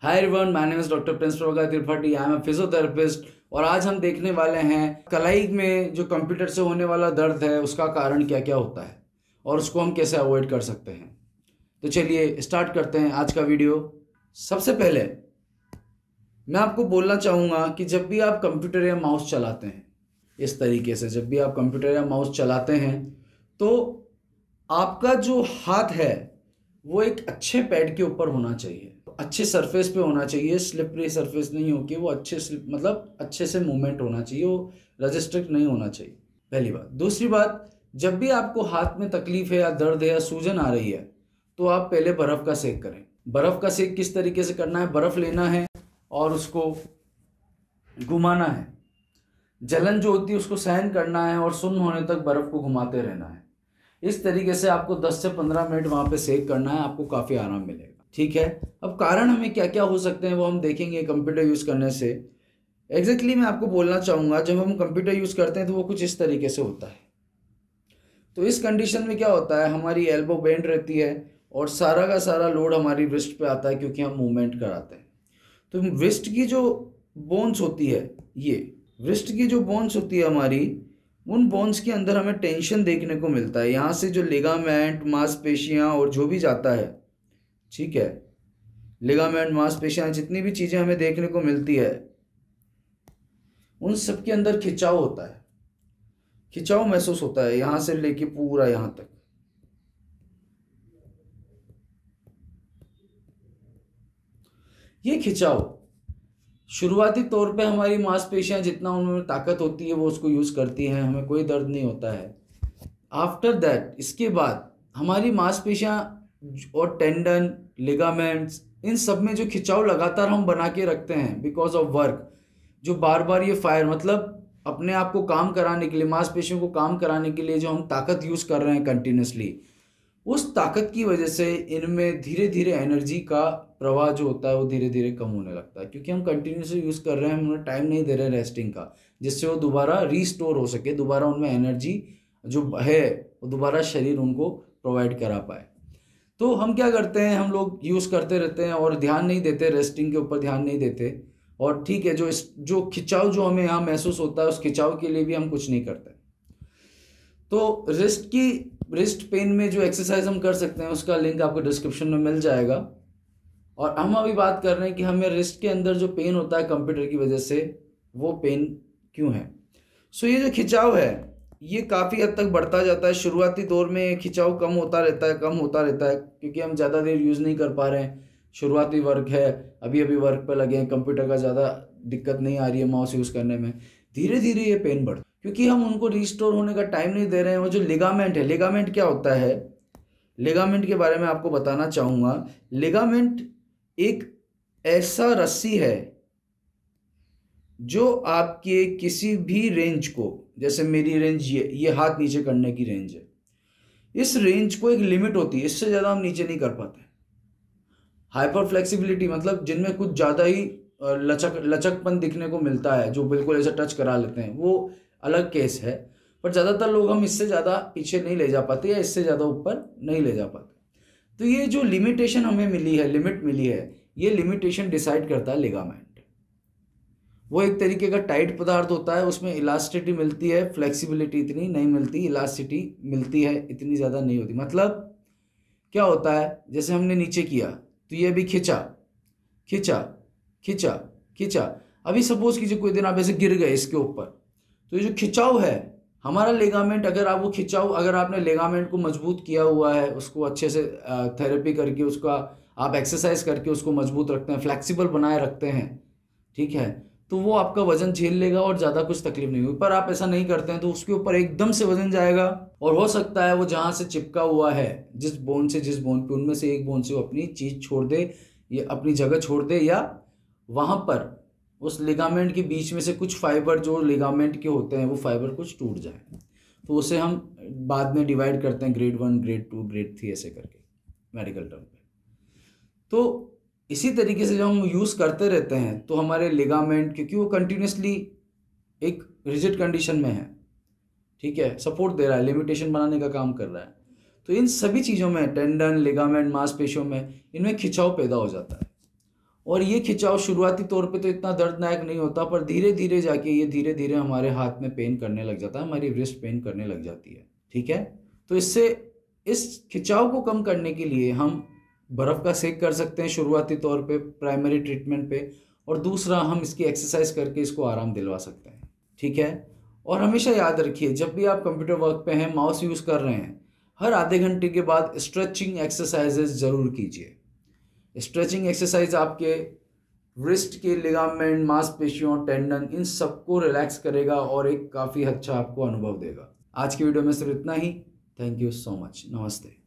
Hi everyone, my name is doctor Prince Prabhakar Tripathi. I am a physiotherapist और आज हम देखने वाले हैं कलाई में जो कंप्यूटर से होने वाला दर्द है उसका कारण क्या क्या होता है और उसको हम कैसे अवॉइड कर सकते हैं। तो चलिए स्टार्ट करते हैं आज का वीडियो। सबसे पहले मैं आपको बोलना चाहूँगा कि जब भी आप कंप्यूटर या माउस चलाते हैं, इस तरीके से जब भी आप कंप्यूटर या माउस चलाते हैं तो आपका जो हाथ है वो एक अच्छे पैड के ऊपर होना चाहिए, अच्छे सरफेस पे होना चाहिए। स्लिपरी सरफेस नहीं हो कि वो मतलब अच्छे से मूवमेंट होना चाहिए, वो रजिस्ट्रिक्ट नहीं होना चाहिए, पहली बात। दूसरी बात, जब भी आपको हाथ में तकलीफ है या दर्द है या सूजन आ रही है तो आप पहले बर्फ़ का सेक करें। बर्फ़ का सेक किस तरीके से करना है, बर्फ़ लेना है और उसको घुमाना है। जलन जो होती है उसको सहन करना है और सुन्न होने तक बर्फ़ को घुमाते रहना है। इस तरीके से आपको 10 से 15 मिनट वहाँ पे सेक करना है, आपको काफ़ी आराम मिलेगा। ठीक है, अब कारण हमें क्या क्या हो सकते हैं वो हम देखेंगे कंप्यूटर यूज़ करने से। एग्जैक्टली मैं आपको बोलना चाहूँगा, जब हम कंप्यूटर यूज़ करते हैं तो वो कुछ इस तरीके से होता है। तो इस कंडीशन में क्या होता है, हमारी एल्बो बेंड रहती है और सारा का सारा लोड हमारी रिस्ट पे आता है क्योंकि हम मूवमेंट कराते हैं। तो रिस्ट की जो बोन्स होती है, ये रिस्ट की जो बोन्स होती है हमारी, उन बोन्स के अंदर हमें टेंशन देखने को मिलता है। यहाँ से जो लिगामेंट, मांसपेशियाँ और जो भी जाता है, ठीक है, लिगामेंट, मांसपेशियाँ, जितनी भी चीज़ें हमें देखने को मिलती है उन सब के अंदर खिंचाव होता है, खिंचाव महसूस होता है यहाँ से लेके पूरा यहाँ तक। ये खिंचाव शुरुआती तौर पे हमारी मांसपेशियाँ जितना उनमें ताकत होती है वो उसको यूज़ करती हैं, हमें कोई दर्द नहीं होता है। आफ्टर दैट, इसके बाद हमारी मांसपेशियाँ और टेंडन, लिगामेंट्स, इन सब में जो खिंचाव लगातार हम बना के रखते हैं बिकॉज ऑफ वर्क, जो बार बार ये फायर मतलब अपने आप को काम कराने के लिए, मांसपेशियों को काम कराने के लिए जो हम ताकत यूज़ कर रहे हैं कंटिन्यूसली, उस ताकत की वजह से इनमें धीरे धीरे एनर्जी का प्रवाह जो होता है वो धीरे धीरे कम होने लगता है क्योंकि हम कंटिन्यूसली यूज़ कर रहे हैं, हम उन्हें टाइम नहीं दे रहे हैं रेस्टिंग का, जिससे वो दोबारा रीस्टोर हो सके, दोबारा उनमें एनर्जी जो है वो दोबारा शरीर उनको प्रोवाइड करा पाए। तो हम क्या करते हैं, हम लोग यूज़ करते रहते हैं और ध्यान नहीं देते, रेस्टिंग के ऊपर ध्यान नहीं देते। और ठीक है, जो खिंचाव जो हमें यहाँ महसूस होता है उस खिंचाव के लिए भी हम कुछ नहीं करते। तो रिस्ट पेन में जो एक्सरसाइज हम कर सकते हैं उसका लिंक आपको डिस्क्रिप्शन में मिल जाएगा। और हम अभी बात कर रहे हैं कि हमें रिस्ट के अंदर जो पेन होता है कंप्यूटर की वजह से, वो पेन क्यों है। सो ये जो खिंचाव है ये काफ़ी हद तक बढ़ता जाता है। शुरुआती दौर में खिंचाव कम होता रहता है, कम होता रहता है क्योंकि हम ज़्यादा देर यूज़ नहीं कर पा रहे हैं। शुरुआती वर्क है, अभी अभी वर्क पर लगे हैं, कंप्यूटर का ज़्यादा दिक्कत नहीं आ रही है माउस यूज़ करने में। धीरे धीरे ये पेन बढ़ता क्योंकि हम उनको रिस्टोर होने का टाइम नहीं दे रहे हैं। वो जो लिगामेंट है, लिगामेंट क्या होता है, लिगामेंट के बारे में आपको बताना चाहूँगा। लिगामेंट एक ऐसा रस्सी है जो आपके किसी भी रेंज को, जैसे मेरी रेंज ये हाथ नीचे करने की रेंज है, इस रेंज को एक लिमिट होती है, इससे ज़्यादा हम नीचे नहीं कर पाते। हाइपर फ्लेक्सिबिलिटी मतलब जिनमें कुछ ज़्यादा ही लचकपन दिखने को मिलता है, जो बिल्कुल ऐसे टच करा लेते हैं, वो अलग केस है। पर ज़्यादातर लोग हम इससे ज़्यादा पीछे नहीं ले जा पाते या इससे ज़्यादा ऊपर नहीं ले जा पाते। तो ये जो लिमिटेशन हमें मिली है, लिमिट मिली है, ये लिमिटेशन डिसाइड करता है लिगामेंट। वो एक तरीके का टाइट पदार्थ होता है, उसमें इलास्टिसिटी मिलती है, फ्लेक्सिबिलिटी इतनी नहीं मिलती, इलास्टिसिटी मिलती है इतनी ज़्यादा नहीं होती। मतलब क्या होता है, जैसे हमने नीचे किया तो ये भी खिंचा खिंचा खिंचा खिंचा। अभी सपोज कीजिए कोई दिन आप ऐसे गिर गए इसके ऊपर, तो ये जो खिंचाव है हमारा लिगामेंट, अगर आप वो खिंचाव, अगर आपने लिगामेंट को मजबूत किया हुआ है, उसको अच्छे से थेरेपी करके, उसका आप एक्सरसाइज करके उसको मजबूत रखते हैं, फ्लेक्सिबल बनाए रखते हैं, ठीक है, तो वो आपका वजन झेल लेगा और ज़्यादा कुछ तकलीफ नहीं होगी। पर आप ऐसा नहीं करते हैं तो उसके ऊपर एकदम से वजन जाएगा और हो सकता है वो जहाँ से चिपका हुआ है, जिस बोन पे, उनमें से एक बोन से वो अपनी चीज़ छोड़ दे, या अपनी जगह छोड़ दे, या वहाँ पर उस लिगामेंट के बीच में से कुछ फाइबर जो लिगामेंट के होते हैं वो फाइबर कुछ टूट जाए। तो उसे हम बाद में डिवाइड करते हैं ग्रेड 1, ग्रेड 2, ग्रेड 3 ऐसे करके मेडिकल टर्म पे। तो इसी तरीके से जब हम यूज़ करते रहते हैं तो हमारे लिगामेंट, क्योंकि वो कंटिन्यूसली एक रिजिड कंडीशन में है, ठीक है, सपोर्ट दे रहा है, लिमिटेशन बनाने का काम कर रहा है, तो इन सभी चीज़ों में, टेंडन, लिगामेंट, मांसपेशियों में, इनमें खिंचाव पैदा हो जाता है। और ये खिंचाव शुरुआती तौर पे तो इतना दर्दनाक नहीं होता, पर धीरे धीरे जाके ये धीरे धीरे हमारे हाथ में पेन करने लग जाता है, हमारी रिस्ट पेन करने लग जाती है। ठीक है, तो इससे इस खिंचाव को कम करने के लिए हम बर्फ़ का सेक कर सकते हैं शुरुआती तौर पे प्राइमरी ट्रीटमेंट पे, और दूसरा हम इसकी एक्सरसाइज करके इसको आराम दिलवा सकते हैं। ठीक है, और हमेशा याद रखिए जब भी आप कंप्यूटर वर्क पे हैं, माउस यूज़ कर रहे हैं, हर आधे घंटे के बाद स्ट्रेचिंग एक्सरसाइजेज ज़रूर कीजिए। स्ट्रेचिंग एक्सरसाइज आपके रिस्ट के लिगामेंट, मांसपेशियों, टेंडन, इन सबको रिलैक्स करेगा और एक काफ़ी अच्छा आपको अनुभव देगा। आज की वीडियो में सिर्फ इतना ही। Thank you so much. नमस्ते।